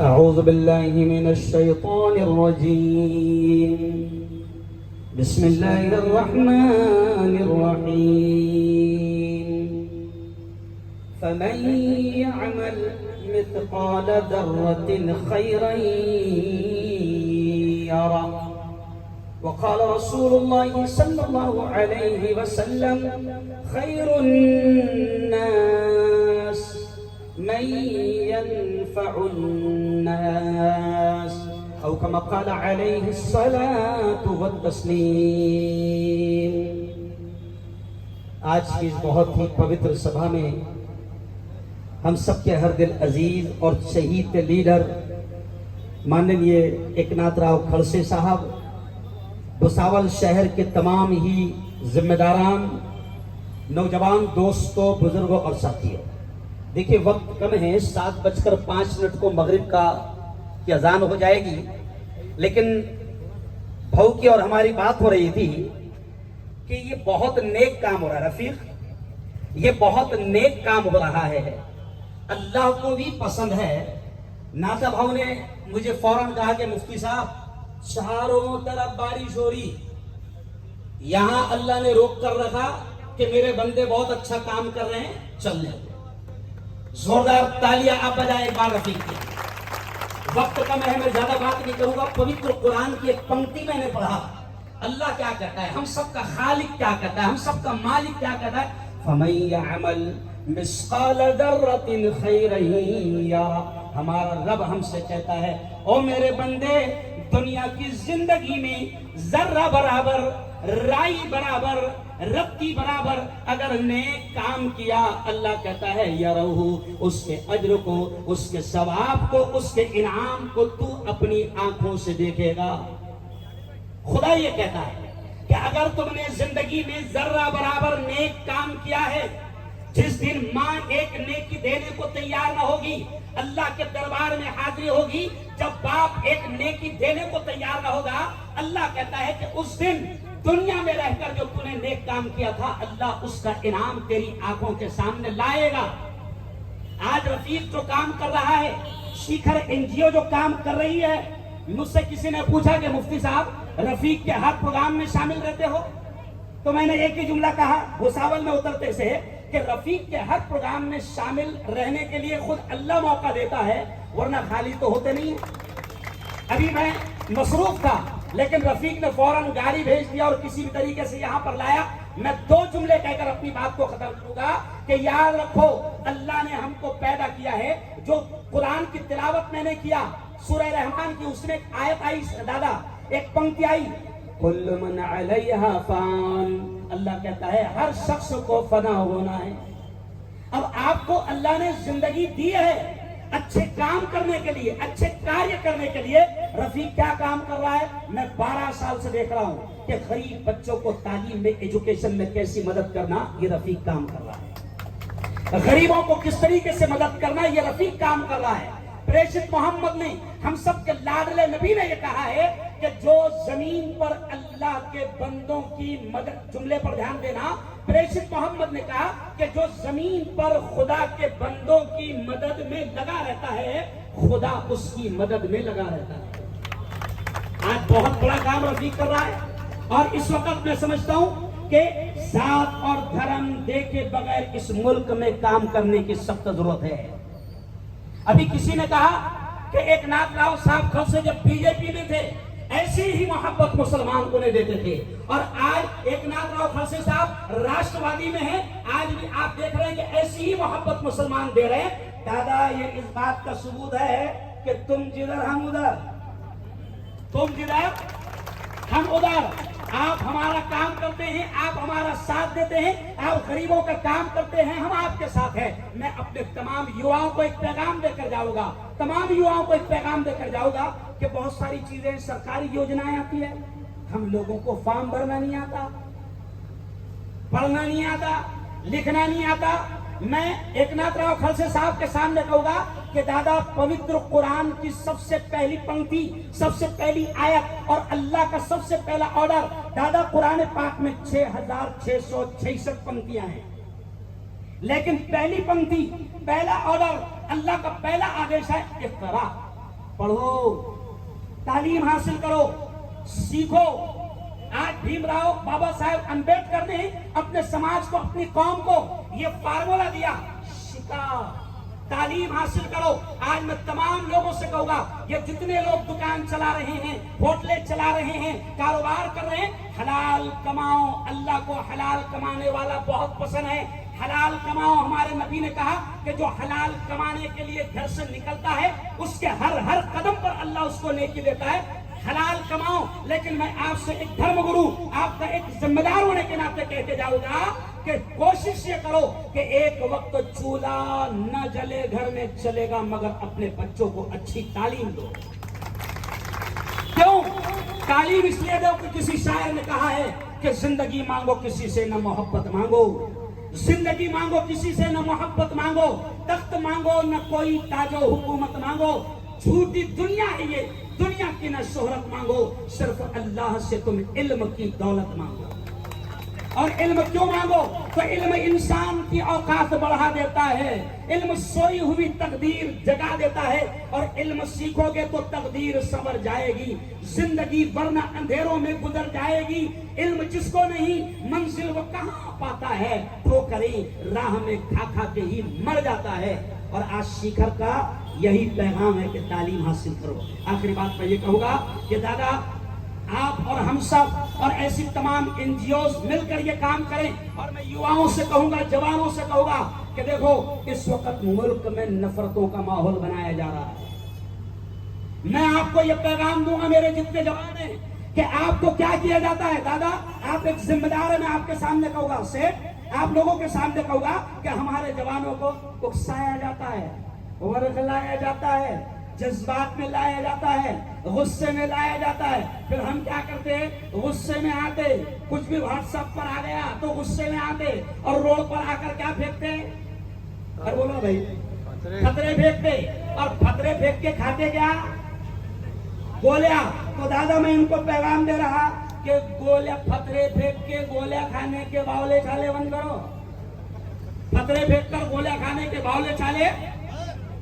أعوذ بالله من الشيطان الرجيم بسم الله الرحمن الرحيم فمن يعمل مثقال ذرة خيرا يره وقال رسول الله صلى الله عليه وسلم خير الناس من ينفع الناس أو كما قال عليه الصلاة والتسليم. آج کی اس بہت ہی پوتر سبھا میں ہم سب کے ہر دل عزیز اور شہید کے لیڈر ماننیے ایکناتھ راؤ کھڑسے صاحب، بھساول شہر کے تمام ہی ذمہ داران، نوجوان دوستوں، بزرگوں اور ساتھیوں، دیکھیں وقت کم ہے، 7:05 کو مغرب کی اذان ہو جائے گی، لیکن بھاؤ کی اور ہماری بات ہو رہی تھی کہ یہ بہت نیک کام ہو رہا ہے رفیق، یہ بہت نیک کام ہو رہا ہے، اللہ کو بھی پسند ہے. ناتا بھاؤ نے مجھے فوراً کہا کہ مفتی صاحب چاروں طرف بارش ہو رہی، یہاں اللہ نے روک کر رکھا کہ میرے بندے بہت اچھا کام کر رہے ہیں، چلنے دو. زوردار تالیاں آپ بجائے ایک بار رفیق کی. وقت کم ہے، میں زیادہ بات نہیں کروں گا. پوتر قرآن کی ایک پنکتی میں نے پڑھا، اللہ کیا کہتا ہے، ہم سب کا خالق کیا کہتا ہے، ہم سب کا مالک کیا کہتا ہے. فَمَن يَعْمَلْ مِثْقَالَ ذَرَّةٍ خَيْرًا يَرَهُ. ہمارا رب ہم سے کہتا ہے او میرے بندے، دنیا کی زندگی میں ذرہ برابر، رائی برابر، رتی برابر اگر نیک کام کیا، اللہ کہتا ہے یرہو، اس کے اجر کو، اس کے ثواب کو، اس کے انعام کو تو اپنی آنکھوں سے دیکھے گا. خدا یہ کہتا ہے کہ اگر تم نے زندگی میں ذرہ برابر نیک کام کیا ہے، جس دن ماں ایک نیکی دینے کو تیار نہ ہوگی، اللہ کے دربار میں حاضری ہوگی، جب باپ ایک نیکی دینے کو تیار نہ ہوگا، اللہ کہتا ہے کہ اس دن دنیا میں رہ کر جو تُو نے نیک کام کیا تھا، اللہ اس کا انعام تیری آنکھوں کے سامنے لائے گا. آج رفیق جو کام کر رہا ہے، شیکھر NGO جو کام کر رہی ہے، مجھ سے کسی نے پوچھا کہ مفتی صاحب رفیق کے ہر پروگرام میں شامل رہتے ہو؟ تو میں نے ایک ہی جملہ کہا بھساول میں اترتے سے کہ رفیق کے ہر پروگرام میں شامل رہنے کے لیے خود اللہ موقع دیتا ہے، ورنہ خالی تو ہوتے نہیں ہیں. ابھی میں مصروف تھا، لیکن رفیق نے فوراً گاڑی بھیج دیا اور کسی بھی طریقے سے یہاں پر لایا. میں 2 جملے کہہ کر اپنی بات کو ختم کروں گا کہ یاد رکھو اللہ نے ہم کو پیدا کیا ہے. جو قرآن کی تلاوت میں نے کیا، سورہ رحمان کی، اس میں ایک آیت آئی دادا، ایک پنکتی آئی، کل من علیہا فان. اللہ کہتا ہے ہر شخص کو فنا ہونا ہے. اب آپ کو اللہ نے زندگی دی ہے اچھے کام کرنے کے لیے، اچھے کاریہ کرنے کے لیے. رفیق کیا کام کر رہا ہے؟ میں 12 سال سے دیکھ رہا ہوں کہ غریب بچوں کو تعلیم میں، ایجوکیشن میں کیسی مدد کرنا، یہ رفیق کام کر رہا ہے. غریبوں کو کس طریقے سے مدد کرنا، یہ رفیق کام کر رہا ہے. پریشت محمد نے، ہم سب کے لاڈلے نبی نے یہ کہا ہے کہ جو زمین پر اللہ کے بندوں کی مدد، جملے پر دھیان دینا، پریشت محمد نے کہا کہ جو زمین پر خدا کے بندوں کی مدد میں لگا رہتا ہے، خدا اس کی مدد میں لگا رہتا ہے. آج بہت بڑا کام رفیق کر رہا ہے، اور اس وقت میں سمجھتا ہوں کہ ذات اور دھرم دیکھے بغیر اس ملک میں کام کرنے کی سخت ضرورت ہے. ابھی کسی نے کہا کہ ایکناتھ راؤ صاحب کھڑسے جب BJP میں تھے ایسی ہی محبت مسلمان کو نہیں دیتے تھے، اور آج ایکناتھ راؤ کھڑسے صاحب راشٹروادی میں ہیں، آج بھی آپ دیکھ رہے ہیں کہ ایسی ہی محبت مسلمان دے رہے ہیں. دادا یہ اس بات کا ثبوت ہے کہ تم جدھر ہم ادھر، تم جدھر ہم ادھر. آپ ہمارا کام کرتے ہیں، آپ ہمارا ساتھ دیتے ہیں، آپ غریبوں کا کام کرتے ہیں، ہم آپ کے ساتھ ہیں. میں اپنے تمام یواؤں کو ایک پیغام دے کر جاؤں گا، تمام یواؤں کو ایک پیغام دے کر جاؤں گا کہ بہت ساری چیزیں، سرکاری یوجنائیں آتی ہیں، ہم لوگوں کو فارم بھرنا نہیں آتا، پڑھنا نہیں آتا، لکھنا نہیں آتا. میں ایکناتھ راؤ کھڑسے صاحب کے سامنے کہوں گا کہ دادا پوتر قرآن کی سب سے پہلی پنکتی، سب سے پہلی آیت اور اللہ کا سب سے پہلا آرڈر، دادا قرآن پاک میں 6666 پنکتیاں ہیں، لیکن پہلی پنکتی، پہلا آرڈر، اللہ کا پہلا آدیش ہے اقرا. पढ़ो, तालीम हासिल करो, सीखो। आज भीमराव बाबा साहेब अंबेडकर ने अपने समाज को, अपनी कौम को ये फार्मूला दिया, शिक्षा, तालीम हासिल करो। आज मैं तमाम लोगों से कहूंगा, ये जितने लोग दुकान चला रहे हैं, होटलें चला रहे हैं, कारोबार कर रहे हैं, हलाल कमाओ। अल्लाह को हलाल कमाने वाला बहुत पसंद है। हलाल कमाओ। हमारे नबी ने कहा कि जो हलाल कमाने के लिए घर से निकलता है, उसके हर हर कदम पर अल्लाह उसको नेकी देता है। हलाल कमाओ। लेकिन मैं आपसे एक धर्मगुरु, आपका एक जिम्मेदार होने के नाते कहते जाऊंगा कि कोशिश ये करो कि एक वक्त चूल्हा न जले घर में चलेगा, मगर अपने बच्चों को अच्छी तालीम दो। क्यों तालीम इसलिए दो कि किसी शायर ने कहा है कि जिंदगी मांगो किसी से न मोहब्बत मांगो, जिंदगी मांगो किसी से न मोहब्बत मांगो, तख्त मांगो न कोई ताजो हुकूमत मांगो। झूठी दुनिया है ये, दुनिया की न शोहरत मांगो, सिर्फ अल्लाह से तुम इल्म की दौलत मांगो। और इल्म क्यों मांगो? तो इल्म इंसान की औकात बढ़ा देता है, इल्म सोई हुई तकदीर जगा देता है। और इल्म सीखोगे तो तकदीर संवर जाएगी, जिंदगी वरना अंधेरों में गुजर जाएगी। इल्म जिसको नहीं, मंजिल वो कहाँ पाता है, ठोकरें राह में खा खा के ही मर जाता है। और आज शिखर का यही पैगाम है कि तालीम हासिल करो। आखिरी बात मैं ये कहूंगा कि दादा, आप और हम सब और ऐसी तमाम एनजीओज मिलकर ये काम करें। और मैं युवाओं से कहूंगा, जवानों से कहूंगा कि देखो, इस वक्त मुल्क में नफरतों का माहौल बनाया जा रहा है। मैं आपको ये पैगाम दूंगा, मेरे जितने जवान हैं, कि आपको क्या किया जाता है। दादा, आप एक जिम्मेदार है, मैं आपके सामने कहूंगा, सेठ आप लोगों के सामने कहूंगा कि हमारे जवानों को उकसाया जाता है, वर्गलाया जाता है, जज्बात में लाया जाता है, गुस्से में लाया जाता है। फिर हम क्या करते हैं, गुस्से में आते, कुछ भी व्हाट्सएप पर आ गया तो गुस्से में आते और रोड पर आकर क्या फेंकते हैं, और बोलो भाई, फतरे फेंकते। और फतरे फेंक के खाते क्या, गोलियां। तो दादा, मैं इनको पैगाम दे रहा कि गोलियां, फतरे फेंक के गोलियां खाने के बावले चाले बंद करो। फतरे फेंक कर गोलियां खाने के बावले चाले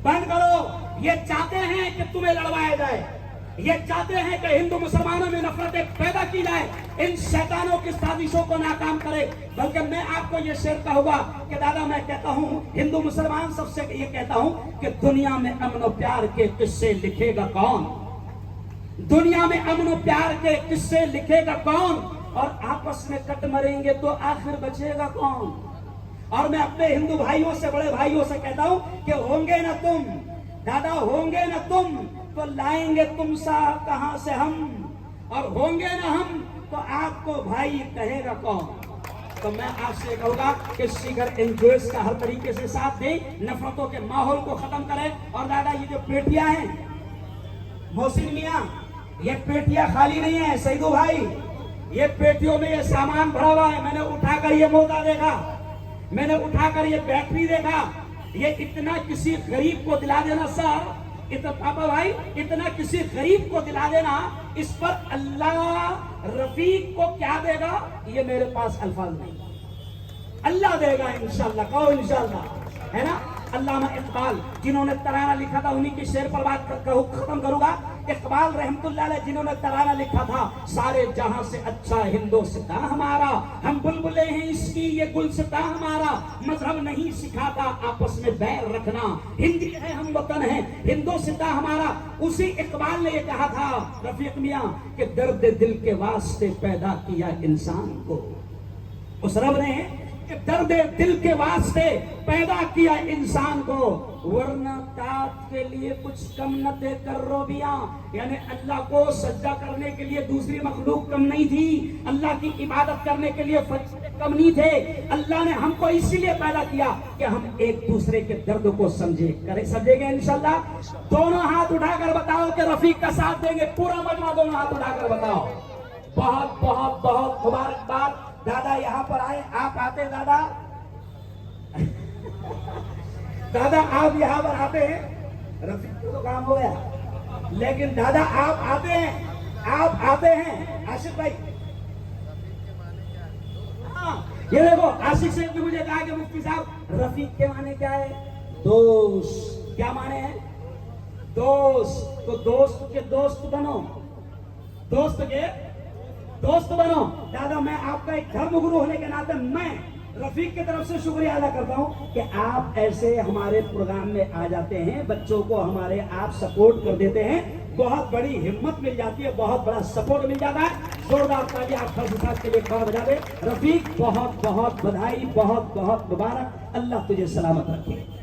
बंद करो। ये चाहते हैं कि तुम्हें लड़वाया जाए, ये चाहते हैं कि हिंदू मुसलमानों में नफरतें पैदा की जाए, इन शैतानों की साजिशों को नाकाम करे। बल्कि मैं आपको ये शेर कहूंगा कि दादा, मैं कहता हूं, हिंदू मुसलमान सबसे ये कहता हूं कि दुनिया में अमन और प्यार के किस्से लिखेगा कौन, दुनिया में अमन और प्यार के किस्से लिखेगा कौन, और आपस में कट मरेंगे तो आखिर बचेगा कौन। और मैं अपने हिंदू भाइयों से, बड़े भाइयों से कहता हूं कि होंगे ना तुम, दादा होंगे ना तुम, तो लाएंगे तुम सा कहां से हम, और होंगे ना हम तो आपको भाई कहेगा कौन। तो मैं आपसे कहूंगा कि शिखर एनजीओज का हर तरीके से साथ दे, नफरतों के माहौल को खत्म करें। और दादा, ये जो पेटियां हैं, मोहसिन मियां, ये पेटियां खाली नहीं है सईदू भाई, ये पेटियों में ये सामान भरा हुआ है। मैंने उठाकर ये मोटा देखा, मैंने उठाकर ये बैटरी देखा। ये इतना किसी गरीब को दिला देना सर, इतना पापा भाई, इतना किसी गरीब को दिला देना, इस पर अल्लाह रफीक को क्या देगा, ये मेरे पास अल्फाज नहीं। अल्लाह देगा इंशाअल्लाह, कहो इंशाअल्लाह, है ना। अल्लामा इकबाल जिन्होंने तराना लिखा था, उन्हीं के शेर पर बात खत्म करूंगा। इकबाल रहमतुल्लाह अलैह जिन्होंने तराना लिखा था, सारे जहां से अच्छा हिंदुस्तां हमारा, हम बुलबुले हैं इसकी ये गुलसितां हमारा, मजहब नहीं सिखाता आपस में बैर रखना, हिंदी है हम वतन है हिंदुस्तां हमारा। उसी इकबाल ने ये कहा था, रफीक मियां, कि दर्द दिल के वास्ते पैदा किया इंसान को, उस रब ने कि दर्द दिल के वास्ते पैदा किया इंसान को, वरना तात के लिए कुछ कम न थे कर्रोबियां। यानी अल्लाह को सज्जा करने के लिए दूसरी मखलूक कम नहीं थी, अल्लाह की इबादत करने के लिए फरिश्ते कम नहीं थे। अल्लाह ने हमको इसीलिए पैदा किया कि हम एक दूसरे के दर्द को समझेंगे इंशाल्लाह। दोनों हाथ उठाकर बताओ कि रफीक का साथ देंगे, पूरा मजमा दोनों हाथ उठाकर बताओ। बहुत बहुत बहुत मुबारकबाद। दादा यहाँ पर आए, आप आते दादा, दादा आप यहाँ पर आते हैं, रफीक को तो काम हो गया, लेकिन दादा आप आते हैं, आप आते हैं। आशिक भाई, हाँ ये देखो, आशिक साहब ने मुझे कहा कि मुफ्ती साहब, रफीक के माने क्या है, दोस्त। क्या माने हैं, दोस्त, तो दोस्त के दोस्त बनो, दोस्त के दोस्त बनो। दादा मैं आपका एक धर्मगुरु होने के नाते मैं रफीक की तरफ से शुक्रिया अदा करता हूं कि आप ऐसे हमारे प्रोग्राम में आ जाते हैं, बच्चों को हमारे आप सपोर्ट कर देते हैं, बहुत बड़ी हिम्मत मिल जाती है, बहुत बड़ा सपोर्ट मिल जाता है। जोरदार ताली आप फर्ज साहब के लिए खड़ा बजा दे। रफीक बहुत बहुत बधाई, बहुत बहुत मुबारक, अल्लाह तुझे सलामत रखे।